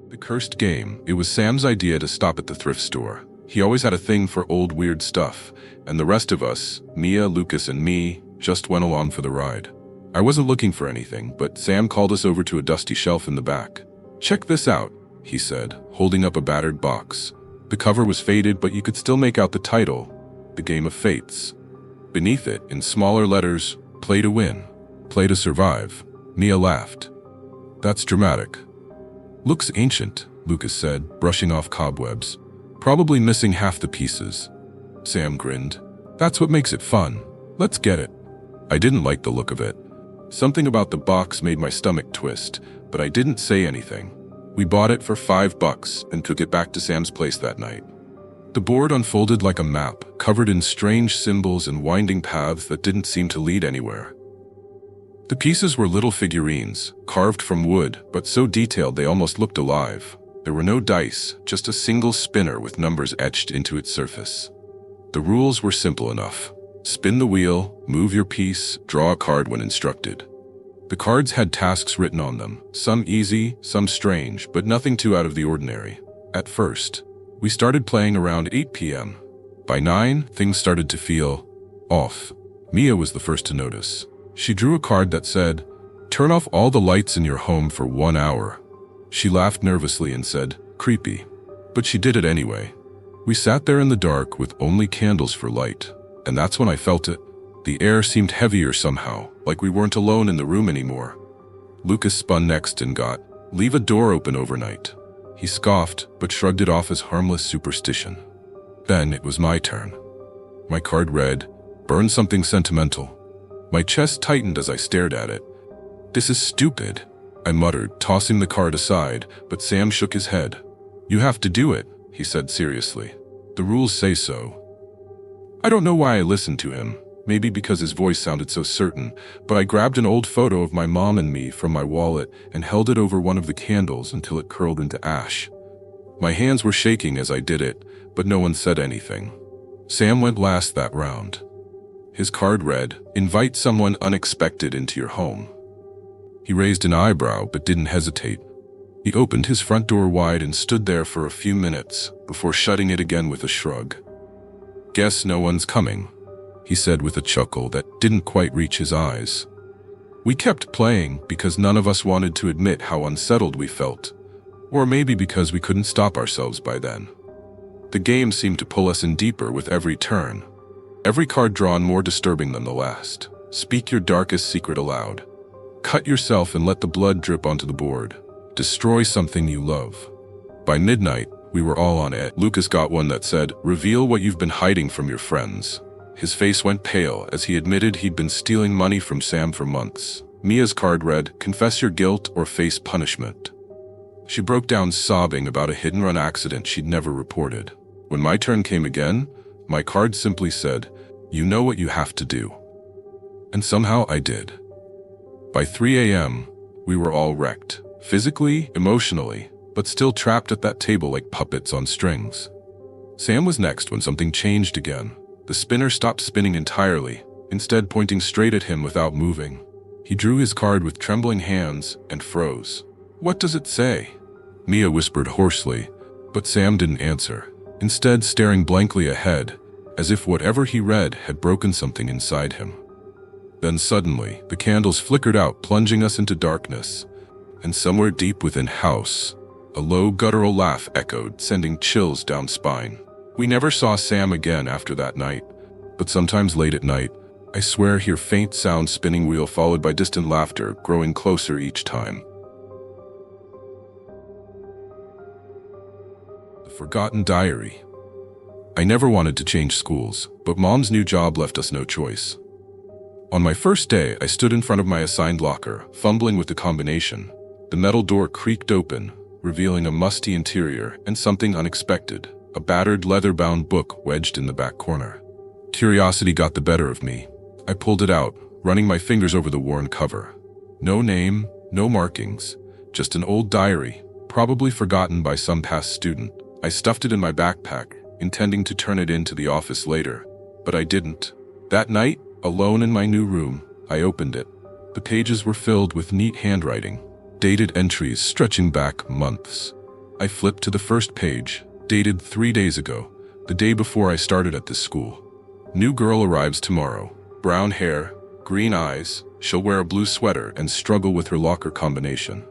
The cursed game. It was Sam's idea to stop at the thrift store. He always had a thing for old weird stuff, and the rest of us, Mia, Lucas, and me, just went along for the ride. I wasn't looking for anything, but Sam called us over to a dusty shelf in the back. "Check this out," he said, holding up a battered box. The cover was faded, but you could still make out the title, The Game of Fates. Beneath it, in smaller letters, "Play to win, play to survive." Mia laughed. "That's dramatic." "Looks ancient," Lucas said, brushing off cobwebs. "Probably missing half the pieces." Sam grinned. "That's what makes it fun. Let's get it." I didn't like the look of it. Something about the box made my stomach twist, but I didn't say anything. We bought it for $5 and took it back to Sam's place that night. The board unfolded like a map, covered in strange symbols and winding paths that didn't seem to lead anywhere. The pieces were little figurines, carved from wood, but so detailed they almost looked alive. There were no dice, just a single spinner with numbers etched into its surface. The rules were simple enough. Spin the wheel, move your piece, draw a card when instructed. The cards had tasks written on them, some easy, some strange, but nothing too out of the ordinary. At first, we started playing around 8 p.m. By 9, things started to feel off. Mia was the first to notice. She drew a card that said, "Turn off all the lights in your home for 1 hour." She laughed nervously and said, "Creepy." But she did it anyway. We sat there in the dark with only candles for light, and that's when I felt it. The air seemed heavier somehow, like we weren't alone in the room anymore. Lucas spun next and got, "Leave a door open overnight." He scoffed, but shrugged it off as harmless superstition. Then it was my turn. My card read, "Burn something sentimental." My chest tightened as I stared at it. "This is stupid," I muttered, tossing the card aside, but Sam shook his head. "You have to do it," he said seriously. "The rules say so." I don't know why I listened to him, maybe because his voice sounded so certain, but I grabbed an old photo of my mom and me from my wallet and held it over one of the candles until it curled into ash. My hands were shaking as I did it, but no one said anything. Sam went last that round. His card read, "Invite someone unexpected into your home." He raised an eyebrow but didn't hesitate. He opened his front door wide and stood there for a few minutes before shutting it again with a shrug. "Guess no one's coming," he said with a chuckle that didn't quite reach his eyes. We kept playing because none of us wanted to admit how unsettled we felt, or maybe because we couldn't stop ourselves by then. The game seemed to pull us in deeper with every turn. Every card drawn more disturbing than the last. Speak your darkest secret aloud. Cut yourself and let the blood drip onto the board. Destroy something you love. By midnight, we were all on edge. Lucas got one that said, "Reveal what you've been hiding from your friends." His face went pale as he admitted he'd been stealing money from Sam for months. Mia's card read, "Confess your guilt or face punishment." She broke down sobbing about a hit-and-run accident she'd never reported. When my turn came again, my card simply said, "You know what you have to do." And somehow I did. By 3 a.m., we were all wrecked, physically, emotionally, but still trapped at that table like puppets on strings. Sam was next when something changed again. The spinner stopped spinning entirely, instead pointing straight at him without moving. He drew his card with trembling hands and froze. "What does it say?" Mia whispered hoarsely, but Sam didn't answer, instead staring blankly ahead, as if whatever he read had broken something inside him. Then suddenly, the candles flickered out, plunging us into darkness, and somewhere deep within house, a low guttural laugh echoed, sending chills down spine. We never saw Sam again after that night, but sometimes late at night, I swear hear faint sound spinning wheel followed by distant laughter, growing closer each time. The Forgotten Diary. I never wanted to change schools, but Mom's new job left us no choice. On my first day, I stood in front of my assigned locker, fumbling with the combination. The metal door creaked open, revealing a musty interior and something unexpected, a battered leather-bound book wedged in the back corner. Curiosity got the better of me. I pulled it out, running my fingers over the worn cover. No name, no markings, just an old diary, probably forgotten by some past student. I stuffed it in my backpack, intending to turn it in to the office later, but I didn't. That night, alone in my new room, I opened it. The pages were filled with neat handwriting, dated entries stretching back months. I flipped to the first page, dated 3 days ago, the day before I started at this school. New girl arrives tomorrow. Brown hair, green eyes, she'll wear a blue sweater and struggle with her locker combination.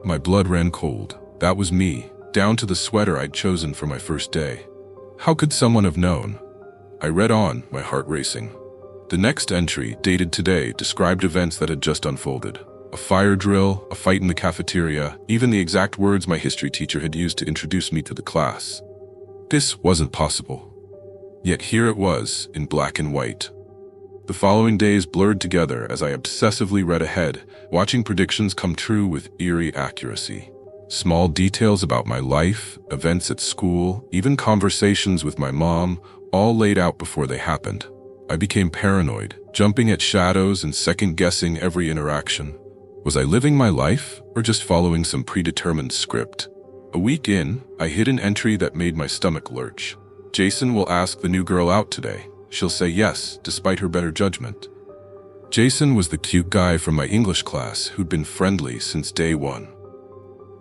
My blood ran cold. That was me, down to the sweater I'd chosen for my first day. How could someone have known? I read on, my heart racing. The next entry, dated today, described events that had just unfolded. A fire drill, a fight in the cafeteria, even the exact words my history teacher had used to introduce me to the class. This wasn't possible. Yet here it was, in black and white. The following days blurred together as I obsessively read ahead, watching predictions come true with eerie accuracy. Small details about my life, events at school, even conversations with my mom, all laid out before they happened. I became paranoid, jumping at shadows and second-guessing every interaction. Was I living my life, or just following some predetermined script? A week in, I hit an entry that made my stomach lurch. Jason will ask the new girl out today. She'll say yes, despite her better judgment. Jason was the cute guy from my English class who'd been friendly since day one.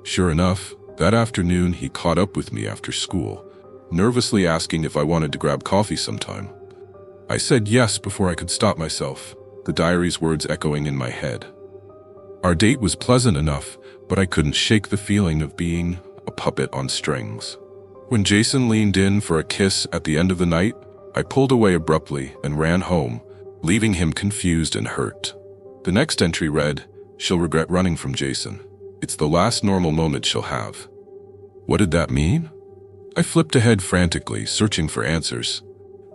Sure enough, that afternoon he caught up with me after school, nervously asking if I wanted to grab coffee sometime. I said yes before I could stop myself, the diary's words echoing in my head. Our date was pleasant enough, but I couldn't shake the feeling of being a puppet on strings. When Jason leaned in for a kiss at the end of the night, I pulled away abruptly and ran home, leaving him confused and hurt. The next entry read, "She'll regret running from Jason. It's the last normal moment she'll have." What did that mean? I flipped ahead frantically, searching for answers.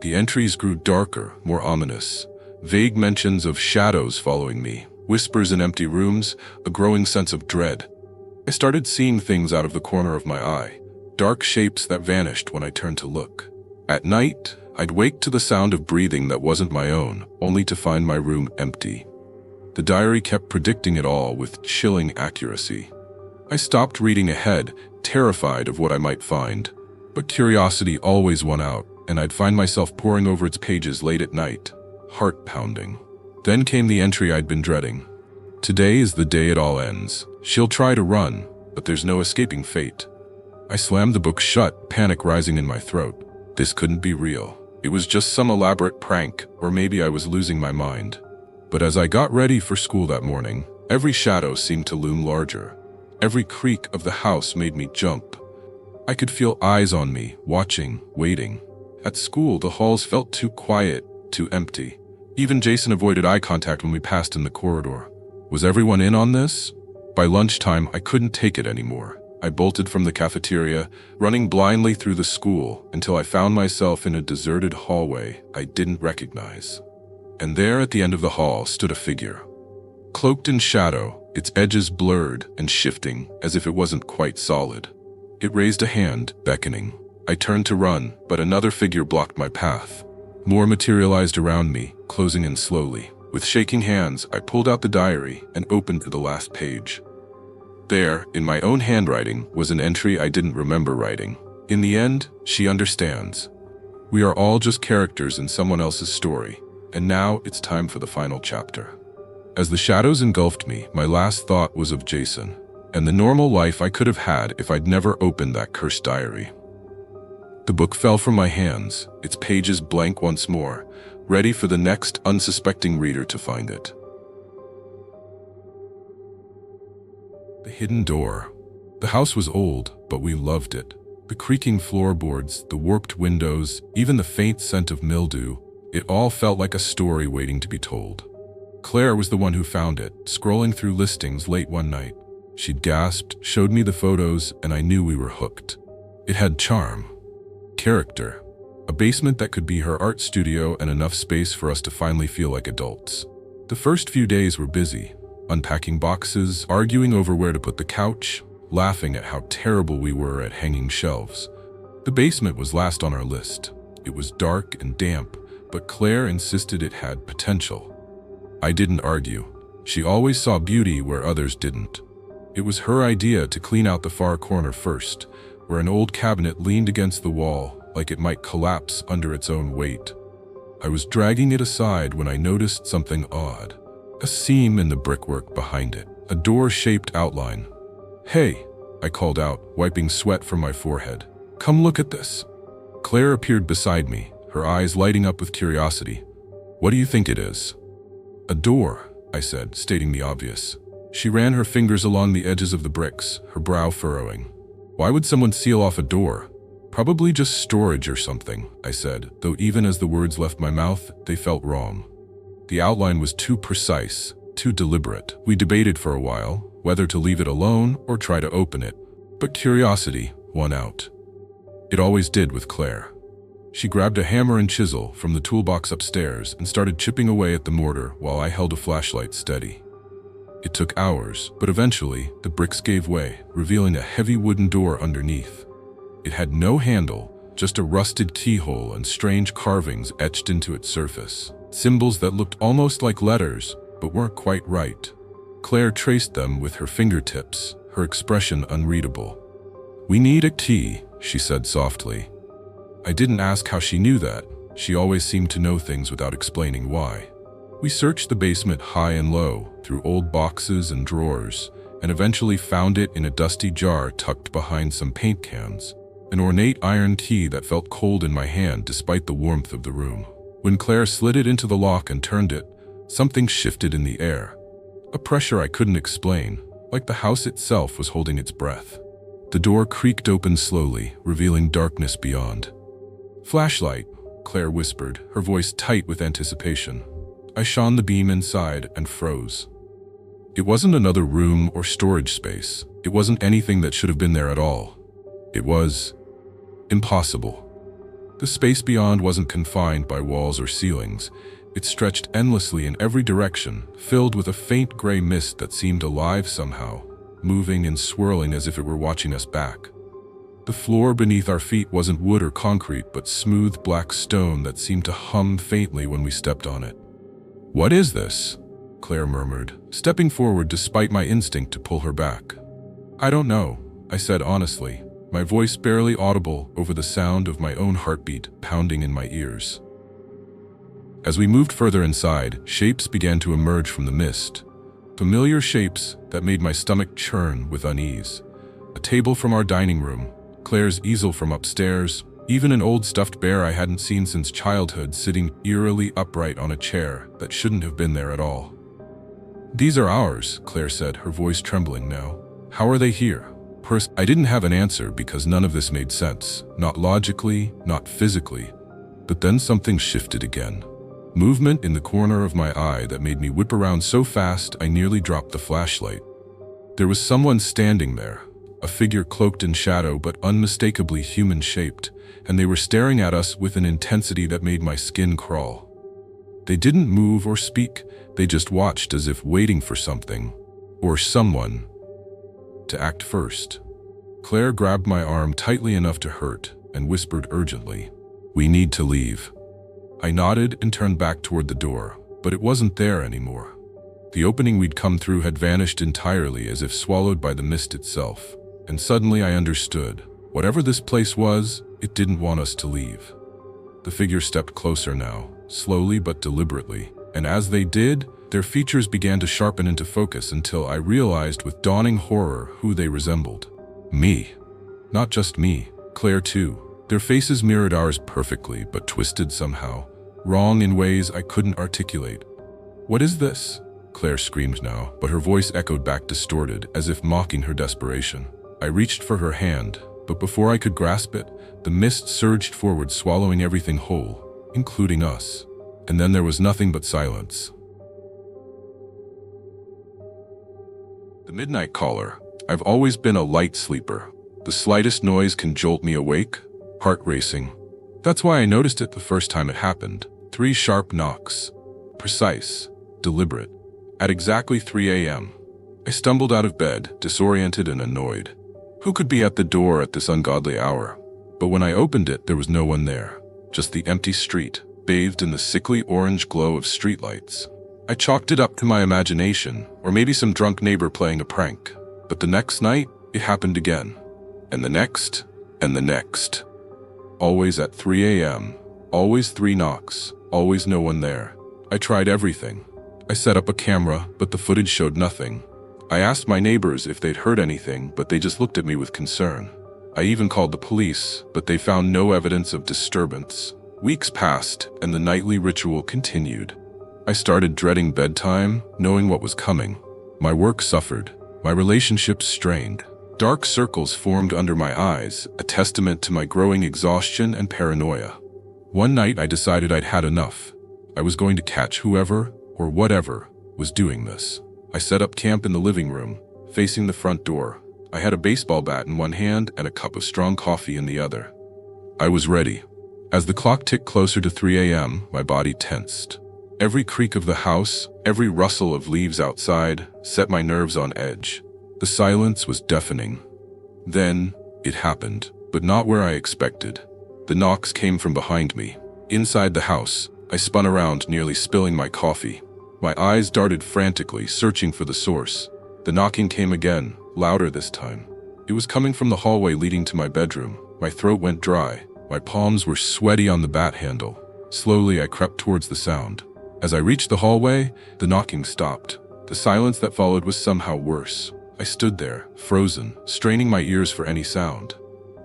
The entries grew darker, more ominous. Vague mentions of shadows following me, whispers in empty rooms, a growing sense of dread. I started seeing things out of the corner of my eye, dark shapes that vanished when I turned to look. At night, I'd wake to the sound of breathing that wasn't my own, only to find my room empty. The diary kept predicting it all with chilling accuracy. I stopped reading ahead, terrified of what I might find. But curiosity always won out, and I'd find myself poring over its pages late at night, heart pounding. Then came the entry I'd been dreading. Today is the day it all ends. She'll try to run, but there's no escaping fate. I slammed the book shut, panic rising in my throat. This couldn't be real. It was just some elaborate prank, or maybe I was losing my mind. But as I got ready for school that morning, every shadow seemed to loom larger. Every creak of the house made me jump. I could feel eyes on me, watching, waiting. At school, the halls felt too quiet, too empty. Even Jason avoided eye contact when we passed in the corridor. Was everyone in on this? By lunchtime, I couldn't take it anymore. I bolted from the cafeteria, running blindly through the school until I found myself in a deserted hallway I didn't recognize. And there at the end of the hall stood a figure. Cloaked in shadow, its edges blurred and shifting as if it wasn't quite solid. It raised a hand, beckoning. I turned to run, but another figure blocked my path. More materialized around me, closing in slowly. With shaking hands, I pulled out the diary and opened to the last page. There, in my own handwriting, was an entry I didn't remember writing. In the end, she understands. We are all just characters in someone else's story, and now it's time for the final chapter. As the shadows engulfed me, my last thought was of Jason, and the normal life I could have had if I'd never opened that cursed diary. The book fell from my hands, its pages blank once more, ready for the next unsuspecting reader to find it. The hidden door. The house was old, but we loved it. The creaking floorboards, the warped windows, even the faint scent of mildew, it all felt like a story waiting to be told. Claire was the one who found it, scrolling through listings late one night. She'd gasped, showed me the photos, and I knew we were hooked. It had charm. Character. A basement that could be her art studio and enough space for us to finally feel like adults. The first few days were busy, unpacking boxes, arguing over where to put the couch, laughing at how terrible we were at hanging shelves. The basement was last on our list. It was dark and damp, but Claire insisted it had potential. I didn't argue. She always saw beauty where others didn't. It was her idea to clean out the far corner first, where an old cabinet leaned against the wall like it might collapse under its own weight. I was dragging it aside when I noticed something odd. A seam in the brickwork behind it, a door-shaped outline. "Hey," I called out, wiping sweat from my forehead. "Come look at this." Claire appeared beside me, her eyes lighting up with curiosity. "What do you think it is?" "A door," I said, stating the obvious. She ran her fingers along the edges of the bricks, her brow furrowing. "Why would someone seal off a door?" "Probably just storage or something," I said, though even as the words left my mouth, they felt wrong. The outline was too precise, too deliberate. We debated for a while, whether to leave it alone or try to open it, but curiosity won out. It always did with Claire. She grabbed a hammer and chisel from the toolbox upstairs and started chipping away at the mortar while I held a flashlight steady. It took hours, but eventually the bricks gave way, revealing a heavy wooden door underneath. It had no handle, just a rusted keyhole and strange carvings etched into its surface. Symbols that looked almost like letters, but weren't quite right. Claire traced them with her fingertips, her expression unreadable. "We need a key," she said softly. I didn't ask how she knew that. She always seemed to know things without explaining why. We searched the basement high and low, through old boxes and drawers, and eventually found it in a dusty jar tucked behind some paint cans. An ornate iron key that felt cold in my hand despite the warmth of the room. When Claire slid it into the lock and turned it, something shifted in the air. A pressure I couldn't explain, like the house itself was holding its breath. The door creaked open slowly, revealing darkness beyond. "Flashlight," Claire whispered, her voice tight with anticipation. I shone the beam inside and froze. It wasn't another room or storage space. It wasn't anything that should have been there at all. It was impossible. The space beyond wasn't confined by walls or ceilings. It stretched endlessly in every direction, filled with a faint gray mist that seemed alive somehow, moving and swirling as if it were watching us back. The floor beneath our feet wasn't wood or concrete, but smooth black stone that seemed to hum faintly when we stepped on it. "What is this?" Claire murmured, stepping forward despite my instinct to pull her back. "I don't know," I said honestly, my voice barely audible over the sound of my own heartbeat pounding in my ears. As we moved further inside, shapes began to emerge from the mist. Familiar shapes that made my stomach churn with unease. A table from our dining room, Claire's easel from upstairs, even an old stuffed bear I hadn't seen since childhood sitting eerily upright on a chair that shouldn't have been there at all. "These are ours," Claire said, her voice trembling now. "How are they here?" I didn't have an answer because none of this made sense, not logically, not physically. But then something shifted again. Movement in the corner of my eye that made me whip around so fast I nearly dropped the flashlight. There was someone standing there, a figure cloaked in shadow but unmistakably human-shaped, and they were staring at us with an intensity that made my skin crawl. They didn't move or speak, they just watched as if waiting for something, or someone, to act first. Claire grabbed my arm tightly enough to hurt and whispered urgently, "We need to leave." I nodded and turned back toward the door, but it wasn't there anymore. The opening we'd come through had vanished entirely as if swallowed by the mist itself. And suddenly I understood. Whatever this place was, it didn't want us to leave. The figure stepped closer now, slowly but deliberately, and as they did, their features began to sharpen into focus until I realized with dawning horror who they resembled. Me. Not just me, Claire too. Their faces mirrored ours perfectly, but twisted somehow, wrong in ways I couldn't articulate. "What is this?" Claire screamed now, but her voice echoed back distorted, as if mocking her desperation. I reached for her hand, but before I could grasp it, the mist surged forward, swallowing everything whole, including us. And then there was nothing but silence. The midnight caller. I've always been a light sleeper. The slightest noise can jolt me awake, heart racing. That's why I noticed it the first time it happened. 3 sharp knocks. Precise, deliberate. At exactly 3 a.m. I stumbled out of bed, disoriented and annoyed. Who could be at the door at this ungodly hour? But when I opened it, there was no one there. Just the empty street, bathed in the sickly orange glow of streetlights. I chalked it up to my imagination, or maybe some drunk neighbor playing a prank. But the next night, it happened again. And the next, and the next. Always at 3 a.m., always 3 knocks, always no one there. I tried everything. I set up a camera, but the footage showed nothing. I asked my neighbors if they'd heard anything, but they just looked at me with concern. I even called the police, but they found no evidence of disturbance. Weeks passed, and the nightly ritual continued. I started dreading bedtime, knowing what was coming. My work suffered. My relationships strained. Dark circles formed under my eyes, a testament to my growing exhaustion and paranoia. One night I decided I'd had enough. I was going to catch whoever, or whatever, was doing this. I set up camp in the living room, facing the front door. I had a baseball bat in one hand and a cup of strong coffee in the other. I was ready. As the clock ticked closer to 3 a.m., my body tensed. Every creak of the house, every rustle of leaves outside, set my nerves on edge. The silence was deafening. Then, it happened, but not where I expected. The knocks came from behind me. Inside the house, I spun around, nearly spilling my coffee. My eyes darted frantically, searching for the source. The knocking came again, louder this time. It was coming from the hallway leading to my bedroom. My throat went dry. My palms were sweaty on the bat handle. Slowly, I crept towards the sound. As I reached the hallway, the knocking stopped. The silence that followed was somehow worse. I stood there, frozen, straining my ears for any sound.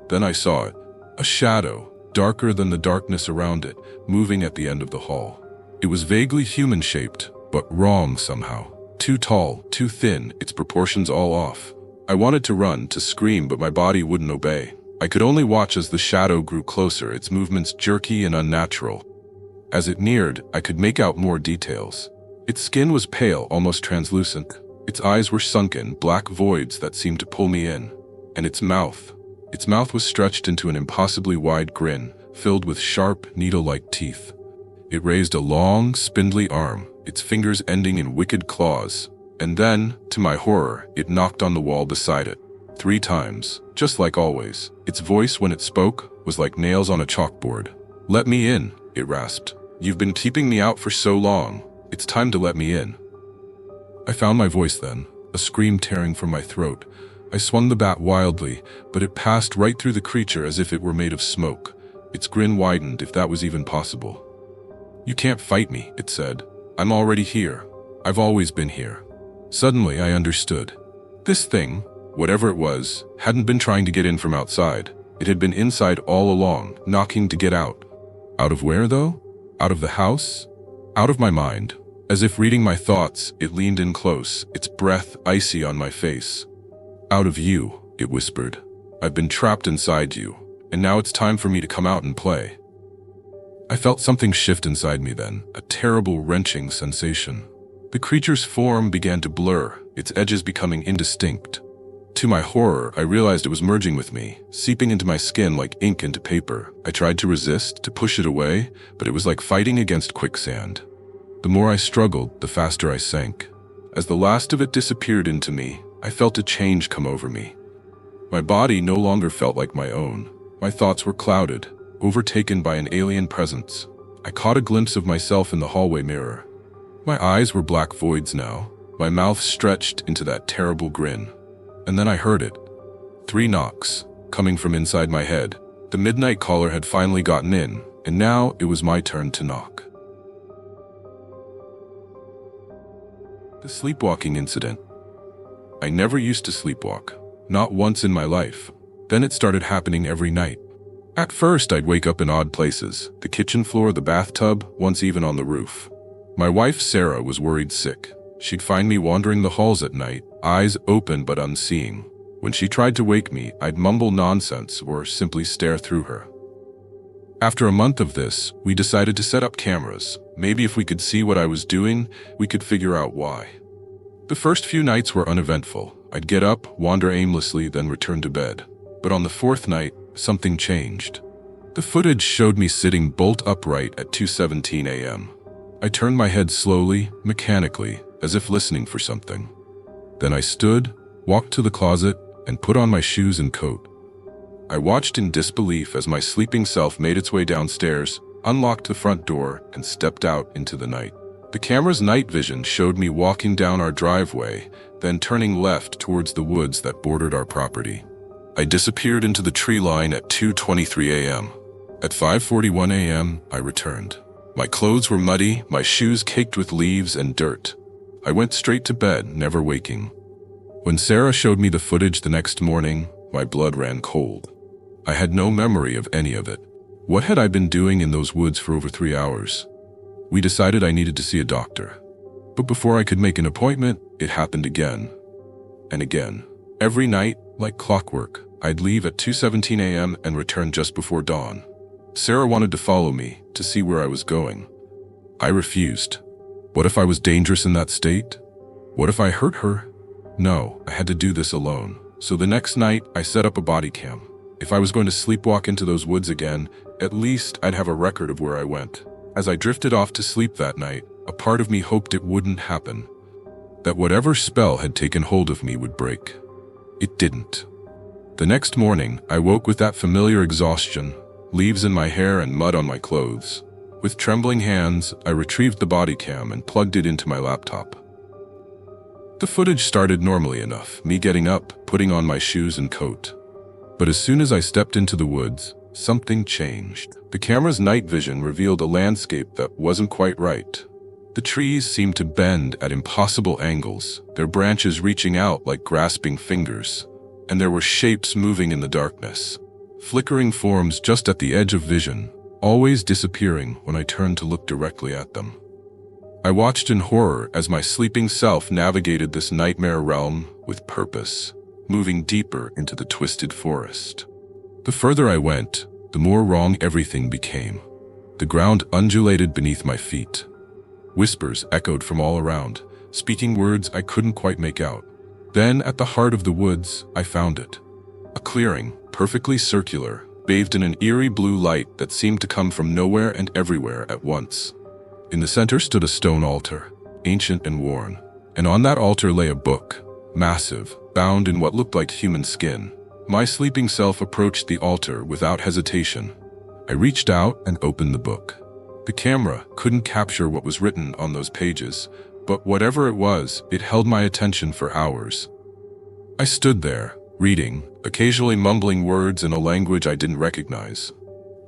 Then I saw it. A shadow, darker than the darkness around it, moving at the end of the hall. It was vaguely human-shaped, but wrong somehow. Too tall, too thin, its proportions all off. I wanted to run, to scream, but my body wouldn't obey. I could only watch as the shadow grew closer, its movements jerky and unnatural. As it neared, I could make out more details. Its skin was pale, almost translucent. Its eyes were sunken, black voids that seemed to pull me in. And its mouth was stretched into an impossibly wide grin, filled with sharp, needle-like teeth. It raised a long, spindly arm, its fingers ending in wicked claws. And then, to my horror, it knocked on the wall beside it. 3 times, just like always. Its voice, when it spoke, was like nails on a chalkboard. "Let me in," it rasped. "You've been keeping me out for so long. It's time to let me in." I found my voice then, a scream tearing from my throat. I swung the bat wildly, but it passed right through the creature as if it were made of smoke. Its grin widened, if that was even possible. "You can't fight me," it said. "I'm already here. I've always been here." Suddenly, I understood. This thing, whatever it was, hadn't been trying to get in from outside. It had been inside all along, knocking to get out. Out of where, though? Out of the house? Out of my mind. As if reading my thoughts, it leaned in close, its breath icy on my face. "Out of you," it whispered. "I've been trapped inside you, and now it's time for me to come out and play." I felt something shift inside me then, a terrible wrenching sensation. The creature's form began to blur, its edges becoming indistinct. To my horror, I realized it was merging with me, seeping into my skin like ink into paper. I tried to resist, to push it away, but it was like fighting against quicksand. The more I struggled, the faster I sank. As the last of it disappeared into me, I felt a change come over me. My body no longer felt like my own. My thoughts were clouded, overtaken by an alien presence. I caught a glimpse of myself in the hallway mirror. My eyes were black voids now, my mouth stretched into that terrible grin. And then I heard it. 3 knocks, coming from inside my head. The midnight caller had finally gotten in, and now it was my turn to knock. The sleepwalking incident. I never used to sleepwalk, not once in my life. Then it started happening every night. At first, I'd wake up in odd places, the kitchen floor, the bathtub, once even on the roof. My wife, Sarah, was worried sick. She'd find me wandering the halls at night, eyes open but unseeing. When she tried to wake me, I'd mumble nonsense or simply stare through her. After a month of this, we decided to set up cameras. Maybe if we could see what I was doing, we could figure out why. The first few nights were uneventful. I'd get up, wander aimlessly, then return to bed. But on the 4th night, something changed. The footage showed me sitting bolt upright at 2:17 a.m. I turned my head slowly, mechanically, as if listening for something. Then I stood, walked to the closet, and put on my shoes and coat. I watched in disbelief as my sleeping self made its way downstairs, unlocked the front door, and stepped out into the night. The camera's night vision showed me walking down our driveway, then turning left towards the woods that bordered our property. I disappeared into the tree line at 2:23 a.m. At 5:41 a.m., I returned. My clothes were muddy, my shoes caked with leaves and dirt. I went straight to bed, never waking. When Sarah showed me the footage the next morning, my blood ran cold. I had no memory of any of it. What had I been doing in those woods for over 3 hours? We decided I needed to see a doctor. But before I could make an appointment, it happened again. And again. Every night, like clockwork, I'd leave at 2:17 a.m. and return just before dawn. Sarah wanted to follow me, to see where I was going. I refused. What if I was dangerous in that state? What if I hurt her? No, I had to do this alone. So the next night, I set up a body cam. If I was going to sleepwalk into those woods again, at least I'd have a record of where I went. As I drifted off to sleep that night, a part of me hoped it wouldn't happen. That whatever spell had taken hold of me would break. It didn't. The next morning, I woke with that familiar exhaustion, leaves in my hair and mud on my clothes. With trembling hands, I retrieved the body cam and plugged it into my laptop. The footage started normally enough, me getting up, putting on my shoes and coat. But as soon as I stepped into the woods, something changed. The camera's night vision revealed a landscape that wasn't quite right. The trees seemed to bend at impossible angles, their branches reaching out like grasping fingers, and there were shapes moving in the darkness. Flickering forms just at the edge of vision, always disappearing when I turned to look directly at them. I watched in horror as my sleeping self navigated this nightmare realm with purpose, moving deeper into the twisted forest. The further I went, the more wrong everything became. The ground undulated beneath my feet. Whispers echoed from all around, speaking words I couldn't quite make out. Then, at the heart of the woods, I found it. A clearing, perfectly circular, bathed in an eerie blue light that seemed to come from nowhere and everywhere at once. In the center stood a stone altar, ancient and worn, and on that altar lay a book, massive, bound in what looked like human skin. My sleeping self approached the altar without hesitation. I reached out and opened the book. The camera couldn't capture what was written on those pages, but whatever it was, it held my attention for hours. I stood there, reading, occasionally mumbling words in a language I didn't recognize.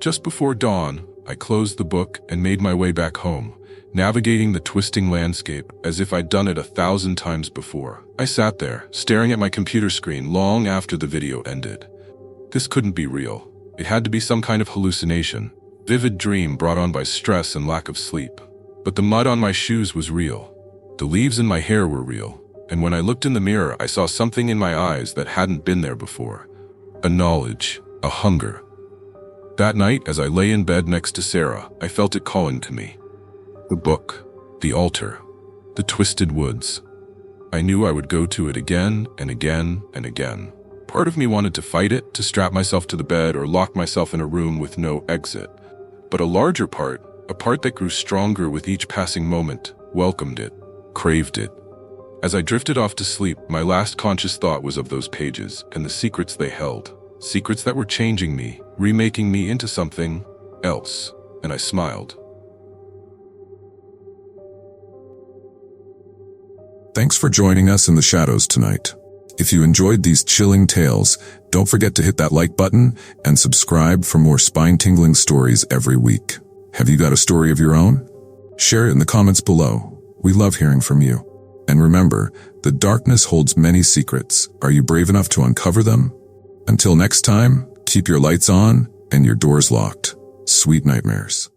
Just before dawn, I closed the book and made my way back home, navigating the twisting landscape as if I'd done it 1,000 times before. I sat there, staring at my computer screen long after the video ended. This couldn't be real. It had to be some kind of hallucination, vivid dream brought on by stress and lack of sleep. But the mud on my shoes was real. The leaves in my hair were real. And when I looked in the mirror, I saw something in my eyes that hadn't been there before. A knowledge, a hunger. That night, as I lay in bed next to Sarah, I felt it calling to me. The book, the altar, the twisted woods. I knew I would go to it again and again and again. Part of me wanted to fight it, to strap myself to the bed or lock myself in a room with no exit. But a larger part, a part that grew stronger with each passing moment, welcomed it, craved it. As I drifted off to sleep, my last conscious thought was of those pages and the secrets they held. Secrets that were changing me, remaking me into something else. And I smiled. Thanks for joining us in the shadows tonight. If you enjoyed these chilling tales, don't forget to hit that like button and subscribe for more spine-tingling stories every week. Have you got a story of your own? Share it in the comments below. We love hearing from you. And remember, the darkness holds many secrets. Are you brave enough to uncover them? Until next time, keep your lights on and your doors locked. Sweet nightmares.